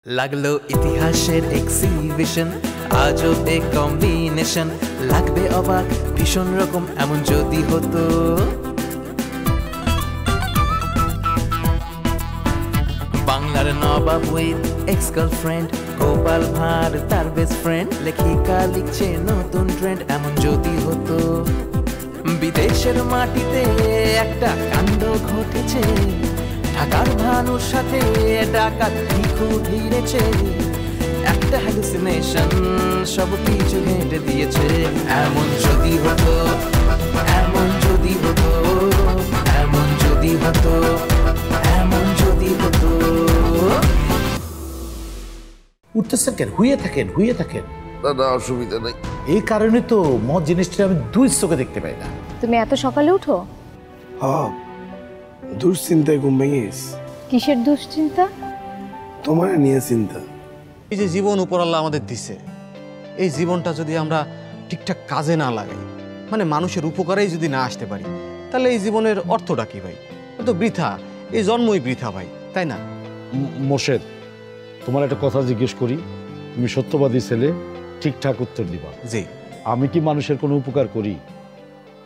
লাগলো ইতিহাসের এক্সিবিশন, আজব এক কম্বিনেশন, লাগবে অবাক ভীষণ রকম এমন যদি হতো। বাংলার নবাব with ex girlfriend, Gopal Bhar তার বেস্ট ফ্রেন্ড, লেখিকা লিখছে নতুন ট্রেন্ড এমন যদি হতো। বিদেশের মাটিতে একটা কাণ্ড ঘটেছে, ঢাকার ভানুর সাথে ডাকাত ভিখু ভিড়েছে, একটা হ্যালুসিনেশন সব কিছু হেঁটে দিয়েছে। এমন যদি হতো, এমন যদি হতো, এমন যদি হতো, এমন যদি হতো। উঠতেছেন কেন? হুইয়ে থাকেন, হুইয়ে থাকেন। দাদা অসুবিধা নেই। এই কারণে তো মদ জিনিসটা আমি দুই চোখে দেখতে পাই না। তুমি এত সকালে উঠো? হ্যাঁ, দুশ্চিন্তায় ঘুম ভেঙে গেছে। কিসের দুশ্চিন্তা? তোমার নিয়ে চিন্তা। এই যে জীবন উপর আল্লাহ আমাদের দিছে, এই জীবনটা যদি আমরা ঠিকঠাক কাজে না লাগাই, মানে মানুষের উপকারেই যদি না আসতে পারি, তাহলে এই জীবনের অর্থটা কি ভাই? তো বৃথা, এই জন্মই বৃথা ভাই, তাই না? মোর্শেদ, তোমার একটা কথা জিজ্ঞেস করি, তুমি সত্যবাদী ছেলে, ঠিকঠাক উত্তর দিবা। জি। আমি কি মানুষের কোনো উপকার করি?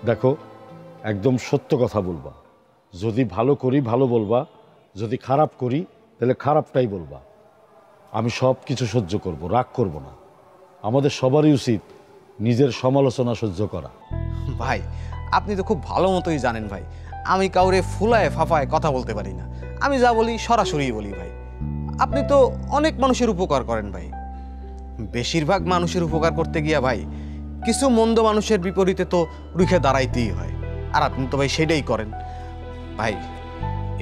দেখো, একদম সত্য কথা বলবা। যদি ভালো করি ভালো বলবা, যদি খারাপ করি তাহলে খারাপটাই বলবা। আমি সব কিছু সহ্য করব, রাগ করব না। আমাদের সবারই উচিত নিজের সমালোচনা সহ্য করা। ভাই, আপনি তো খুব ভালো মতোই জানেন ভাই, আমি কাউরে ফুলায় ফাফায় কথা বলতে পারি না। আমি যা বলি সরাসরি বলি ভাই। আপনি তো অনেক মানুষের উপকার করেন ভাই, বেশিরভাগ মানুষের উপকার করতে গিয়া ভাই কিছু মন্দ মানুষের বিপরীতে তো রুখে দাঁড়াইতেই হয়, আর আপনি তো ভাই সেটাই করেন ভাই।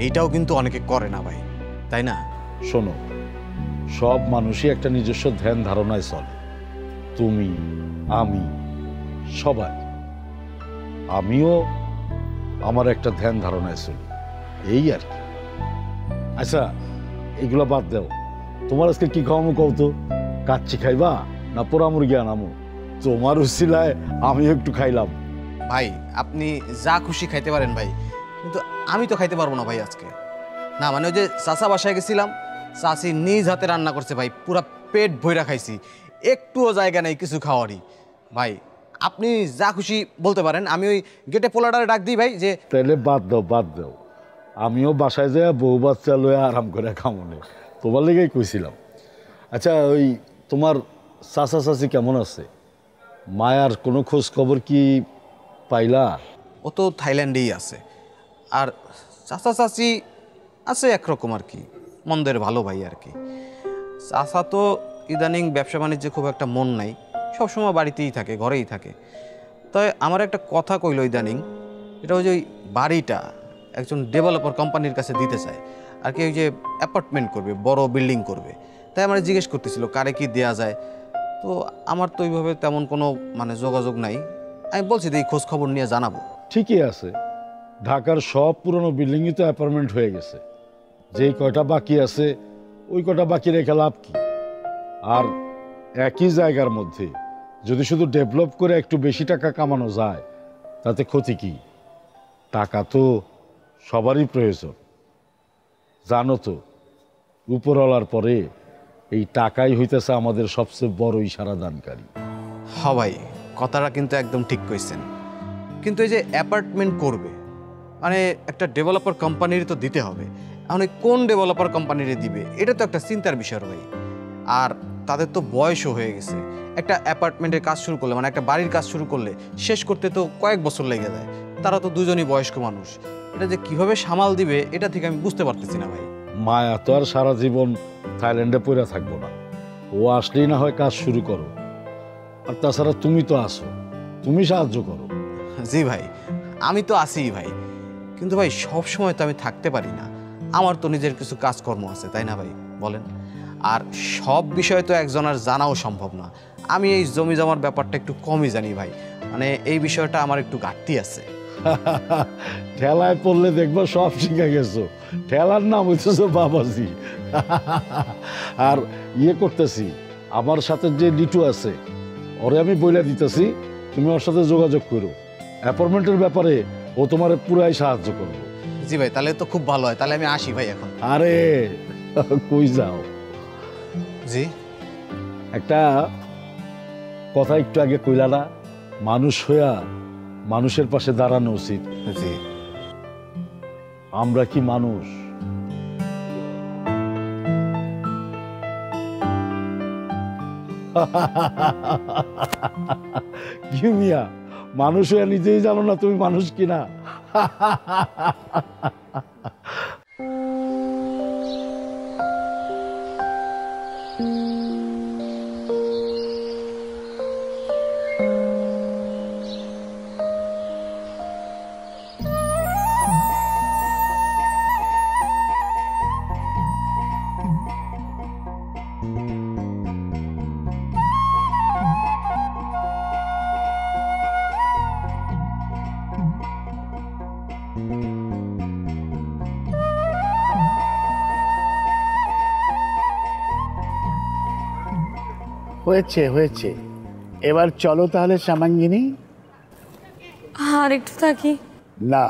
এইটাও কিন্তু অনেকে করে না ভাই, তাই না? শোনো, সব মানুষই একটা নিজস্ব ধ্যান ধারণায় চলে। তুমি, আমি, সবাই। আমিও আমার একটা ধ্যান ধারণায় চলি, এই আর কি। আচ্ছা, এগুলো বাদ দাও। তোমার আজকে কি খাওয়ামো কও তো? কাচ্চি খাইবা না পোড়া মুরগি আনামো? তোমার উসিলায় আমিও একটু খাইলাম। ভাই, আপনি যা খুশি খাইতে পারেন ভাই, কিন্তু আমি তো খাইতে পারবো না ভাই আজকে। না মানে ওই যে চাচা বাসায় গেছিলাম, চাচি নিজ হাতে রান্না করছে ভাই, পুরা পেট ভইরা খাইছি, একটুও জায়গা নেই কিছু খাওয়ারই। ভাই আপনি যা খুশি বলতে পারেন, আমি ওই গেটে পোলাটারে ডাক দিই ভাই যে। তাইলে বাদ দাও, বাদ দাও। আমিও বাসায় যাই বউ বাচ্চা লয়ে আরাম করে খামনে, তোমার লেগেই কইছিলাম। আচ্ছা, ওই তোমার চাচা চাচি কেমন আছে? মায়ার কোনো খোঁজ খবর কি পাইলা? ও তো থাইল্যান্ডেই আছে, আর চাচা চাচি আছে একরকম আর কি, মন্দের ভালো ভাই আর কি। চাচা তো ইদানিং ব্যবসা বাণিজ্যে খুব একটা মন নাই, সবসময় বাড়িতেই থাকে, ঘরেই থাকে। তাই আমার একটা কথা কইল ইদানিং, এটা ওই যে ওই বাড়িটা একজন ডেভেলপার কোম্পানির কাছে দিতে চায় আর কি, ওই যে অ্যাপার্টমেন্ট করবে, বড় বিল্ডিং করবে। তাই আমার জিজ্ঞেস করতেছিল কারে কি দেয়া যায়। তো আমার তো ওইভাবে তেমন কোনো মানে যোগাযোগ নাই। আমি বলছি যে এই খোঁজ খবর নিয়ে জানাবো। ঠিকই আছে, ঢাকার সব পুরনো বিল্ডিংই তো অ্যাপার্টমেন্ট হয়ে গেছে। যেই কয়টা বাকি আছে ওই কয়টা বাকি রেখে লাভ কি? আর একই জায়গার মধ্যে যদি শুধু ডেভেলপ করে একটু বেশি টাকা কামানো যায়, তাতে ক্ষতি কি? টাকা তো সবারই প্রয়োজন, জানো তো। উপরওয়ালার পরে এই টাকাই হইতেছে আমাদের সবচেয়ে বড় ইশারা দানকারী। হ্যাঁ ভাই, কথাটা কিন্তু একদম ঠিক কইছেন। কিন্তু এই যে অ্যাপার্টমেন্ট করবে মানে একটা ডেভেলপার কোম্পানির তো দিতে হবে। এখন কোন ডেভেলপার কোম্পানিরে দিবে এটা তো একটা চিন্তার বিষয় ভাই। আর তাদের তো বয়সও হয়ে গেছে। একটা অ্যাপার্টমেন্টের কাজ শুরু করলে, মানে একটা বাড়ির কাজ শুরু করলে শেষ করতে তো কয়েক বছর লেগে যায়। তারা তো দুজনই বয়স্ক মানুষ, এটা যে কিভাবে সামাল দিবে এটা থেকে আমি বুঝতে পারতেছি না ভাই। মায়া তো আর সারা জীবন থাইল্যান্ডে পড়ে থাকবো না, ও আসলেই না হয় কাজ শুরু করো। আর তাছাড়া তুমি তো আসো, তুমি সাহায্য করো। জি ভাই, আমি তো আছিই ভাই, কিন্তু ভাই সব সময় তো আমি থাকতে পারি না। আমার তো নিজের কিছু কাজকর্ম আছে, তাই না ভাই বলেন? আর সব বিষয় তো একজনের জানাও সম্ভব না। আমি এই জমি জমার ব্যাপারটা একটু কমই জানি ভাই, মানে এই বিষয়টা আমার একটু ঘাটতি আছে। ঠেলায় পড়লে দেখবো সব শিখে গেছো। ঠেলার নাম হইতেছে বাবাজি। আর ইয়ে করতেছি, আমার সাথে যে লিটু আছে ওরে আমি বইলা দিতেছি, তুমি ওর সাথে যোগাযোগ করো। অ্যাপার্টমেন্টের ব্যাপারে ও তোমার পুরাই সাহায্য করবে। জি ভাই, তাহলে তো খুব ভালো হয়। তাহলে আমি আসি ভাই এখন। আরে কই যাও? জি। একটা কথা একটু আগে কইলা না, মানুষ হইয়া মানুষের পাশে দাঁড়ানো উচিত। জি। আমরা কি মানুষ? কি মিয়া, মানুষ হইয়া নিজেই জানো না তুমি মানুষ কিনা? হয়েছে হয়েছে, এবার চলো তাহলে শ্যামাঙ্গিনী। আর একটু থাকি। না,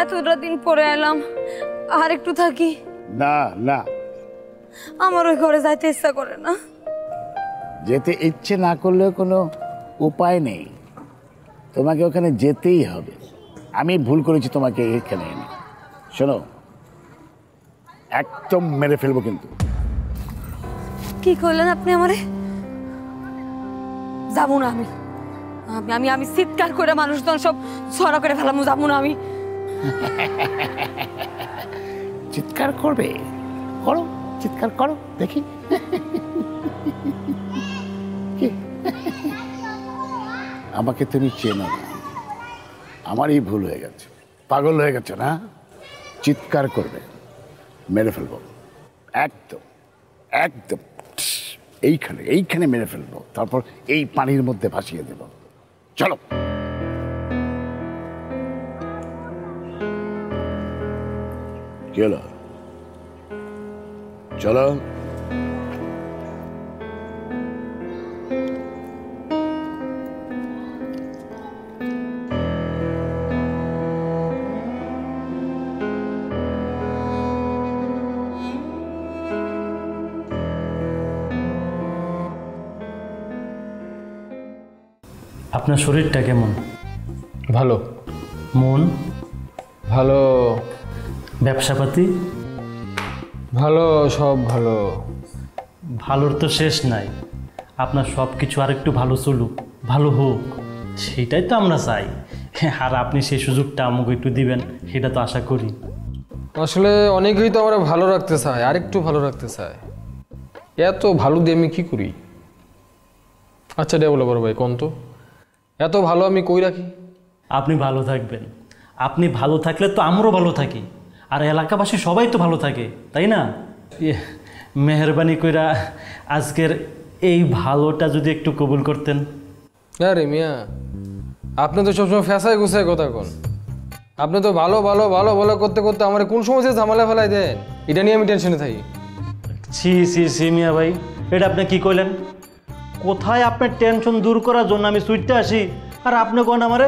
এতটা দিন পরে এলাম, আর একটু থাকি। না না, আমার ওই ঘরে যাইতে ইচ্ছা করে না। যেতে ইচ্ছে না করলেও কোনো উপায় নেই, তোমাকে ওখানে যেতেই হবে। আমি ভুল করেছি তোমাকে এখানে এনে। শোনো, একদম মেরে ফেলবো কিন্তু। কি করলেন আপনি আমারে? যাবো না আমি। আমি আমি আমি চিৎকার করে মানুষজন সব ছড়া করে ফেলাম, যাবো না আমি। চিৎকার করবে? করো, চিৎকার করো দেখি। কি? আমাকে তুমি চেনো না, আমারই ভুল হয়ে গেছে, পাগল হয়ে গেছে না? চিৎকার করবে, মেরে ফেলবো একদম একদম, এইখানে এইখানে মেরে ফেলবো, তারপর এই পানির মধ্যে ভাসিয়ে দেব। চলো। কি হলো? চলো। আপনার শরীরটা কেমন? ভালো। মন ভালো। ব্যবসাপাতি ভালো, সব ভালো। ভালোর তো শেষ নাই। আপনার সব কিছু আর একটু ভালো চলুক, ভালো হোক, সেটাই তো আমরা চাই। আর আপনি সেই সুযোগটা আমাকে একটু দিবেন, সেটা তো আশা করি। আসলে অনেকেই তো আমরা ভালো রাখতে চায়, আর একটু ভালো রাখতে চায়। এত ভালো দিয়ে আমি কি করি? আচ্ছা ডেভেলপার ভাই, কোন তো এত ভালো আমি কই রাখি? আপনি ভালো থাকবেন। আপনি ভালো থাকলে তো আমরাও ভালো থাকি, আর এলাকাবাসী সবাই তো ভালো থাকে, তাই না? মেহরবানি কইরা আজকের এই ভালোটা যদি একটু কবুল করতেন। আরে মিয়া, আপনি তো সবসময় ফেসায় গুছায় কথা কন। আপনি তো ভালো ভালো ভালো ভালো করতে করতে আমার কোন সময় যে ঝামেলা ফেলাই দেন, এটা নিয়ে আমি টেনশনে থাকি। ছি ছি ছি মিয়া ভাই, এটা আপনি কি কইলেন? কোথায় আপনার টেনশন দূর করার জন্য আমি সুইটতে আসি, আর আপনি কোন আমারে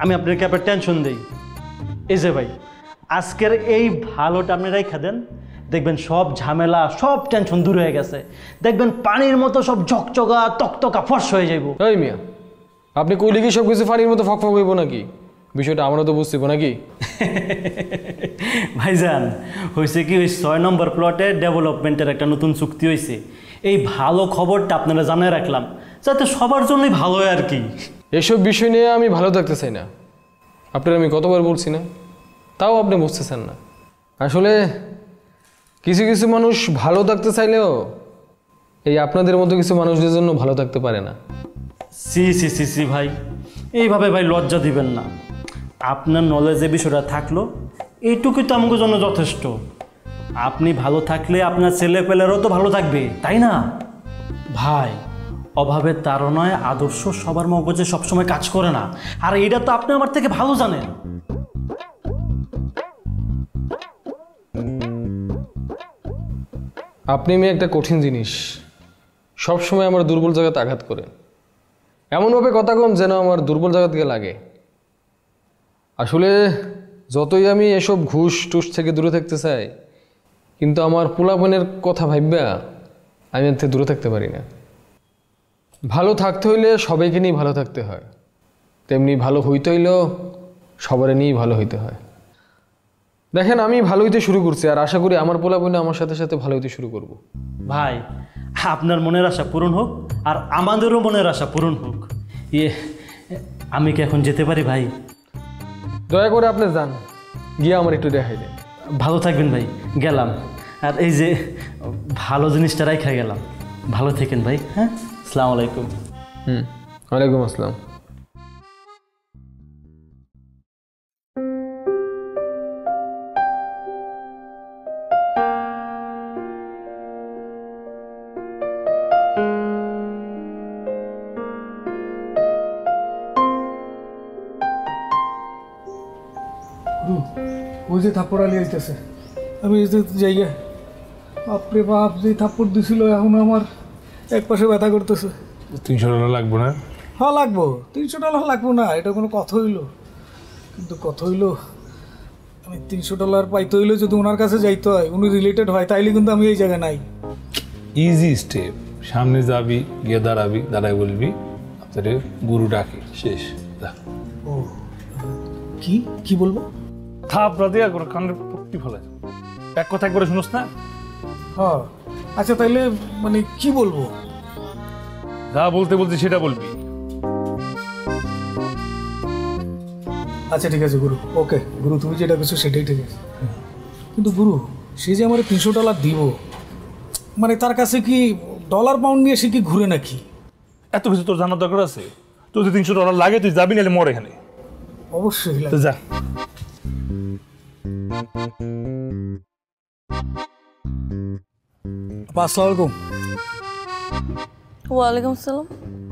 আমি আপনাকে আপনার টেনশন দেই? এই যে ভাই, আজকের এই ভালোটা আপনি রেখে দেন, দেখবেন সব ঝামেলা সব টেনশন দূর হয়ে গেছে। দেখবেন পানির মতো সব ঝকঝকা তকতকা ফর্স হয়ে যাইব। এই মিয়া, আপনি কইলে কি সব কিছু পানির মতো ফক ফক হইব নাকি? বিষয়টা আমরা তো বুঝতে নাকি? ভাইজান, হয়েছে কি, ওই 6 নম্বর প্লটে ডেভেলপমেন্টের একটা নতুন চুক্তি হয়েছে। এই ভালো খবরটা আপনারা জানিয়ে রাখলাম, যাতে সবার জন্যই ভালো হয় আর কি। এসব বিষয় নিয়ে আমি ভালো থাকতে চাই না। আপনার আমি কতবার বলছি না, তাও আপনি বুঝতেছেন না। আসলে কিছু কিছু মানুষ ভালো থাকতে চাইলেও এই আপনাদের মতো কিছু মানুষদের জন্য ভালো থাকতে পারে না। সি সি সি সি ভাই, এইভাবে ভাই লজ্জা দিবেন না। আপনার নলেজে বিষয়টা থাকলো, এইটুকুই তো আমাদের জন্য যথেষ্ট। আপনি ভালো থাকলে আপনার ছেলে পেলেরও তো ভালো থাকবে, তাই না ভাই? অভাবের তাড়নায় আদর্শ সবার মগজে সবসময় কাজ করে না, আর এটা তো আপনি আমার থেকে ভালো জানেন। আপনি মেয়ে একটা কঠিন জিনিস, সবসময় আমার দুর্বল জায়গাতে আঘাত করে, এমনভাবে কথা কম যেন আমার দুর্বল জায়গা থেকে লাগে। আসলে যতই আমি এসব ঘুষ টুস থেকে দূরে থাকতে চাই, কিন্তু আমার পোলাপনের কথা ভাববা আমি এর থেকে দূরে থাকতে পারি না। ভালো থাকতে হইলে সবাইকে নিয়ে ভালো থাকতে হয়, তেমনি ভালো হইতে হইলেও সবার নিয়েই ভালো হইতে হয়। দেখেন আমি ভালো হইতে শুরু করছি, আর আশা করি আমার পোলাপনে আমার সাথে সাথে ভালো হইতে শুরু করব। ভাই আপনার মনের আশা পূরণ হোক, আর আমাদেরও মনের আশা পূরণ হোক। আমি কি এখন যেতে পারি ভাই? দয়া করে আপনি যান, গিয়ে আমার একটু দেখাই দেন। ভালো থাকবেন ভাই, গেলাম। আর এই যে ভালো জিনিসটা রাইখা গেলাম, ভালো থাকেন ভাই। হ্যাঁ, আসসালামু আলাইকুম। ওয়ালাইকুম আসসালাম। ওই যে থাপ্পড় আলি আইতেছে, আমি এই যে জায়গা বাপরে বাপ যে থাপ্পড় দিছিল এখন আমার এক পাশে ব্যথা করতেছে। $300 লাগবো না? হ্যাঁ লাগবো, $300 লাগবো না, এটা কোনো কথা হইলো? কিন্তু কথা হইলো আমি $300 পাইতে হইলে যদি ওনার কাছে যাইতে হয়, উনি রিলেটেড হয়, তাইলে কিন্তু আমি এই জায়গায় নাই। ইজি স্টেপ, সামনে যাবি, গিয়ে দাঁড়াবি, দাঁড়াই বলবি আপনার গুরু ডাকে, শেষ। ও কি কি বলবো? থাপড়া দিয়া করে কানের পট্টি ফেলে এক কথা একবারে শুনোস না? হ্যাঁ আচ্ছা, তাইলে মানে কি বলবো? যা বলতে বলতে সেটা বলবি। আচ্ছা ঠিক আছে গুরু, ওকে গুরু, তুমি যেটা কিছু সেটাই ঠিক আছে। কিন্তু গুরু, সে যে আমার $300 দিব, মানে তার কাছে কি ডলার পাউন্ড নিয়ে সে কি ঘুরে নাকি? এত কিছু তোর জানার দরকার আছে? তোর যদি $300 লাগে তুই যাবি, নাহলে মর এখানে। অবশ্যই তো যা। আসসালামু আলাইকুম। ওয়ালাইকুম আসসালাম।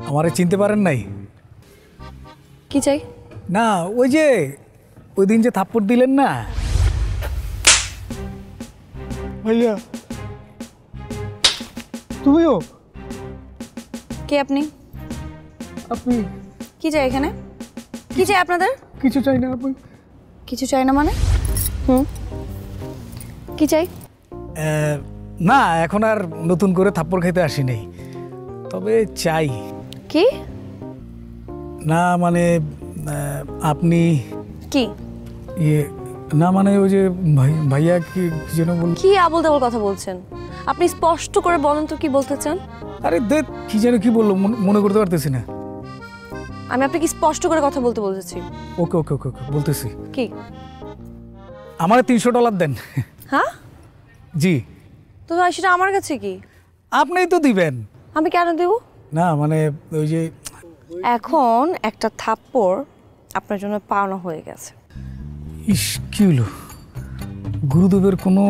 আমারে চিনতে পারেন নাই? কি চাই? না ওই যে ওই দিন যে থাপ্পড় দিলেন না ভাইয়া, তুমিও? কে আপনি? আপনি কি চাই এখানে? কি চাই আপনাদের? কিছু চাই না। আপনি কিছু চাই না মানে? কি চাই? না, এখন আর নতুন করে থাপ্পড় খেতে আসি নাই, তবে চাই। কি? না মানে আপনি কি? ইয়ে না মানে ওই যে ভাইয়া কি যেন বল। কি আবল তাবল কথা বলছেন? আপনি স্পষ্ট করে বলেন তো কি বলতে চান? আরে দেখ কি যেন কি বললো, মনে করতে পারতেছি না। আমি আপনাকে স্পষ্ট করে কথা বলতে বলতেছি। ওকে ওকে ওকে ওকে বলতেছি। কি? আমার $300 দেন। হ্যাঁ জি। তো ভাই সেটা আমার কাছে কি? আপনিই তো দিবেন। আমি কেন দেব? না মানে ওই যে এখন একটা থাপ্পড় আপনার জন্য পাওনা হয়ে গেছে। ইস কি হলো, গুরুদেবের কোনো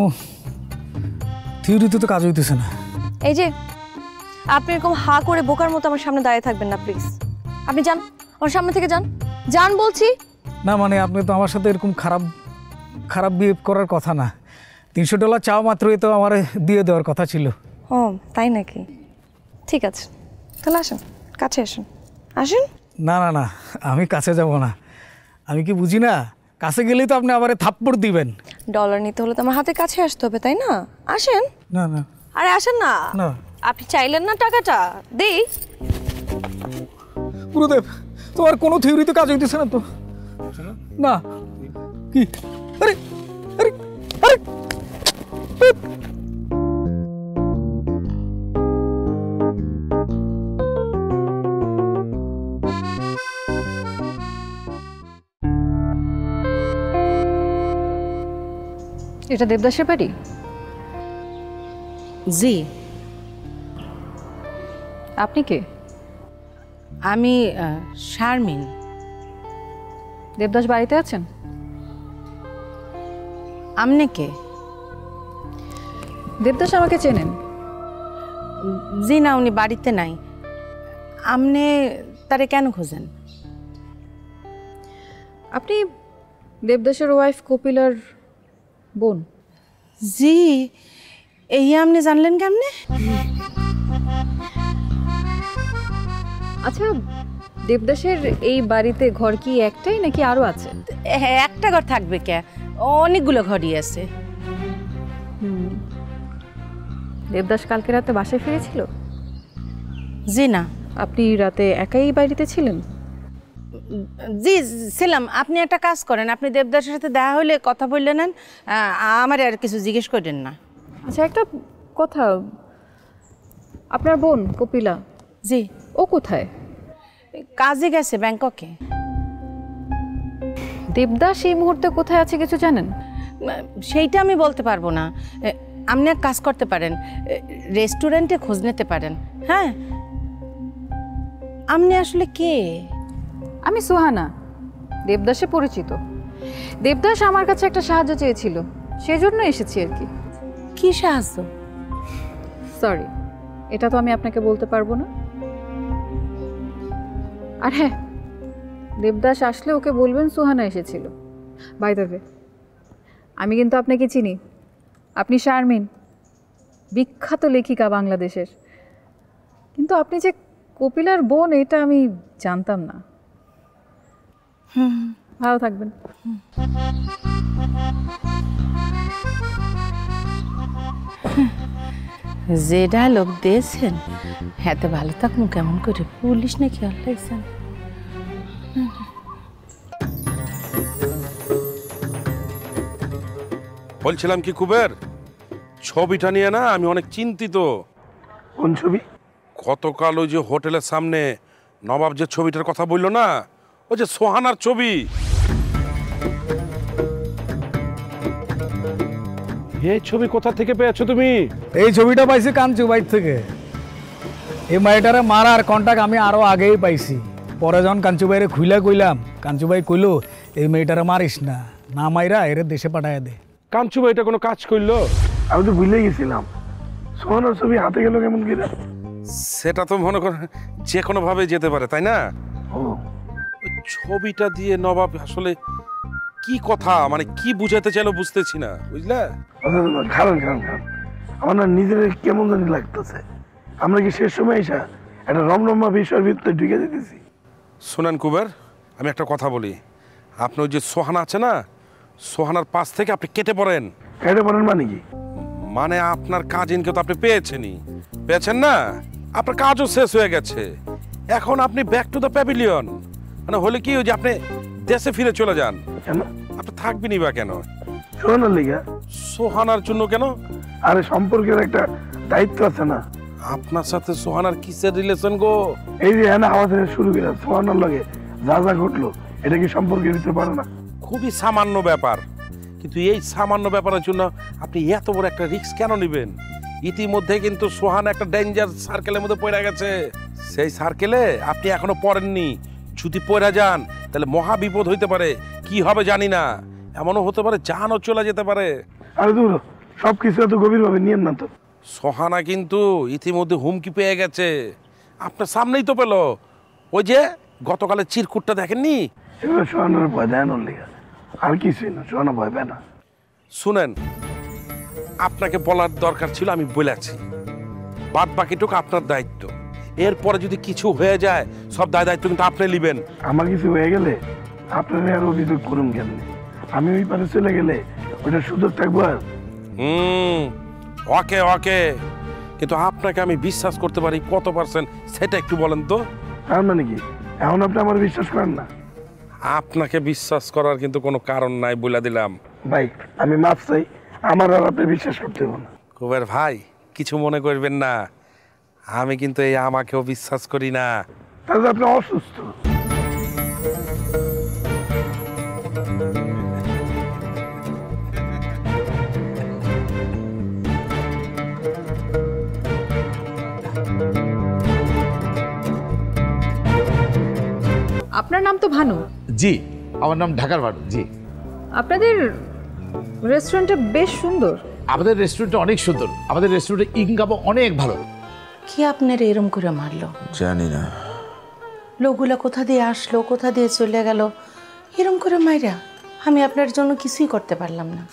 থিওরিতে তো কাজ হইতেছে না। এই যে আপনি এরকম হা করে বোকার মতো আমার সামনে দাঁড়িয়ে থাকবেন না প্লিজ। আপনি যান, আমার সামনে থেকে যান, যান বলছি। না মানে আপনি তো আমার সাথে এরকম খারাপ খারাপ বিহেভ করার কথা না। $300 চাও মাত্রই তো আমার দিয়ে দেওয়ার কথা ছিল। ও তাই নাকি? ঠিক আছে তাহলে আসেন, কাছে আসেন। আসেন। না না না, আমি কাছে যাব না। আমি কি বুঝি না, কাছে গেলেই তো আপনি আবার থাপ্পড় দিবেন। ডলার নিতে হলে তো আমার হাতে কাছে আসতে হবে, তাই না? আসেন। না না আরে আসেন না। না আপনি চাইলেন না টাকাটা দেই। গুরুদেব তোমার কোনো থিওরিতে কাজ হইতেছে না তো? না কি? আরে আরে আরে এটা দেবদাসের বাড়ি? জি। আপনি কে? আমি শারমিন। দেবদাস বাড়িতে আছেন? আপনি কে? দেবদাস আমাকে চেনেন? জি না, উনি বাড়িতে নাই। আপনি তারে কেন খোঁজেন? আপনি দেবদাসের ওয়াইফ কপিলার বোন? জি। এই আপনি জানলেন কেমনে? আচ্ছা দেবদাসের এই বাড়িতে ঘর কি একটাই নাকি আরো আছে? একটা ঘর থাকবে কে, অনেকগুলো ঘরই আছে। দেবদাস কালকে রাতে বাসায় ফিরেছিল? জি না। আপনি রাতে একাই বাড়িতে ছিলেন? জি ছিলাম। আপনি একটা কাজ করেন, আপনি দেবদাসের সাথে দেখা হইলে কথা বললে নেন, আমার আর কিছু জিজ্ঞেস করেন না। আচ্ছা একটা কথা, আপনার বোন কপিলা, জি ও কোথায়? কাজে গেছে ব্যাংককে। দেবদাস এই মুহূর্তে কোথায় আছে কিছু জানেন? সেইটা আমি বলতে পারবো না। আপনি এক কাজ করতে পারেন, রেস্টুরেন্টে খোঁজ নিতে পারেন। হ্যাঁ, আপনি আসলে কে? আমি সুহানা, দেবদাসে পরিচিত। দেবদাস আমার কাছে একটা সাহায্য চেয়েছিল, সেজন্য এসেছি আর কি। কি সাহায্য? সরি, এটা তো আমি আপনাকে বলতে পারবো না। আর হ্যাঁ, দেবদাস আসলে ওকে বলবেন সুহানা এসেছিল। বাই দ্য ওয়ে, আমি কিন্তু আপনাকে চিনি। আপনি শারমিন, বিখ্যাত লেখিকা বাংলাদেশের। কিন্তু আপনি যে কপিলার বোন এটা আমি জানতাম না। ভালো থাকবেন। যে ডায়লগ দিয়েছেন, হ্যাঁ তো ভালো থাকুন কেমন করে, পুলিশ নাকি আল্লাইছেন। বলছিলাম কি কুবের, ছবিটা নিয়ে না আমি অনেক চিন্তিত। কোন ছবি? গতকাল ওই যে হোটেলের সামনে নবাব যে ছবিটার কথা বললো না, ওই যে সোহানার ছবি। এই ছবি কোথা থেকে পেয়েছো তুমি? এই ছবিটা পাইছি কাঞ্চু ভাই থেকে। এই মাইটারে মারার কন্টাক্ট আমি আরো আগেই পাইছি। পরে যখন কাঞ্চু ভাইরে খুইলা কইলাম, কাঞ্চু ভাই কইলো এই মেয়েটারে মারিস না, না মাইরা এর দেশে পাঠায় দে। কাঞ্চু ভাই এটা কোনো কাজ করলো? আমি তো ভুলে গেছিলাম। সোহানার ছবি হাতে গেল কেমন করে? সেটা তো মনে করেন যে কোনো ভাবে যেতে পারে, তাই না? ওই ছবিটা দিয়ে নবাব আসলে কি কথা, মানে কি বুঝাতে চাইলো বুঝতেছি না, বুঝলে? খারান খারান খারান, আমার না নিজের কেমন জানি লাগতেছে। আমরা কি শেষ সময় এসা একটা রমরমা বিষয়ের ভিতরে ঢুকে দিতেছি? শুনেন কুবের, আমি একটা কথা বলি। আপনি ওই যে সোহানা আছে না, সোহানার পাশ থেকে আপনি কেটে পড়েন। কেটে পড়েন মানে কি? মানে আপনার কাজ ইনকে তো আপনি পেয়েছেন না, আপনার কাজও শেষ হয়ে গেছে। এখন আপনি ব্যাক টু দ্য প্যাভিলিয়ন, মানে হলে কি ওই যে আপনি দেশে ফিরে চলে যান। কেন আপনি থাকবেনই বা কেন? সোহানার লিগা? সোহানার জন্য কেন? আরে সম্পর্কের একটা দায়িত্ব আছে না। আপনার সাথে সোহানার কিসের রিলেশন গো? এই যে হ্যাঁ আমাদের শুরু করে সোহানার লগে যা যা ঘটলো, এটা কি সম্পর্কের ভিতরে পারে না? খুবই সামান্য ব্যাপার, কিন্তু এই সামান্য ব্যাপারের জন্য আপনি এত বড় একটা রিস্ক কেন নেবেন? ইতিমধ্যে কিন্তু সোহানা একটা ডেঞ্জার সার্কেলের মধ্যে পড়ে গেছে। সেই সার্কেলে আপনি এখনো পড়েননি। যদি পড়ে যান তাহলে মহা বিপদ হইতে পারে। কি হবে জানি না, এমনও হতে পারে জানও চলে যেতে পারে। আরে দূর, সবকিছু এত গভীরভাবে নিয়েন না তো। সোহানা কিন্তু ইতিমধ্যে হুমকি পেয়ে গেছে, আপনার সামনেই তো পেল। ওই যে গতকালের চিরকুটটা দেখেননি? এগুলো সোহানার ভয় দেয় না, আর কিছুই না, সোহানা ভয় পায় না। শুনেন, আপনাকে বলার দরকার ছিল, আমি বলেছি। বাদ বাকিটুকু আপনার দায়িত্ব। এরপরে যদি কিছু হয়ে যায় সব দায়িত্ব কিন্তু আপনি নেবেন। আমার কিছু হয়ে গেলে আপনারা আর অভিযোগ করুন কেন? আমি ওই পারে চলে গেলে ওটা সুযোগ থাকবো। আর ওকে ওকে, কিন্তু আপনাকে আমি বিশ্বাস করতে পারি কত পার্সেন্ট সেটা একটু বলেন তো। তার মানে কি এখন আপনি আমার বিশ্বাস করেন না? আপনাকে বিশ্বাস করার কিন্তু কোনো কারণ নাই, বলে দিলাম। ভাই আমি মাফ চাই, আমার আর আপনি বিশ্বাস করতে হবে না। কুবের ভাই কিছু মনে করবেন না, আমি কিন্তু এই আমাকেও বিশ্বাস করি না। তাহলে আপনি অসুস্থ। আপনার নাম তো ভানু? জি, আমার নাম ঢাকার ভানু। জি। আপনাদের রেস্টুরেন্টটা বেশ সুন্দর। আমাদের রেস্টুরেন্টটা অনেক সুন্দর, আমাদের রেস্টুরেন্টের ইনকাম অনেক ভালো। কি আপনার এরম করে মারলো? জানি না, লোকগুলা কোথা দিয়ে আসলো, কোথা দিয়ে চলে গেল, এরম করে মাইরা আমি আপনার জন্য কিছুই করতে পারলাম না।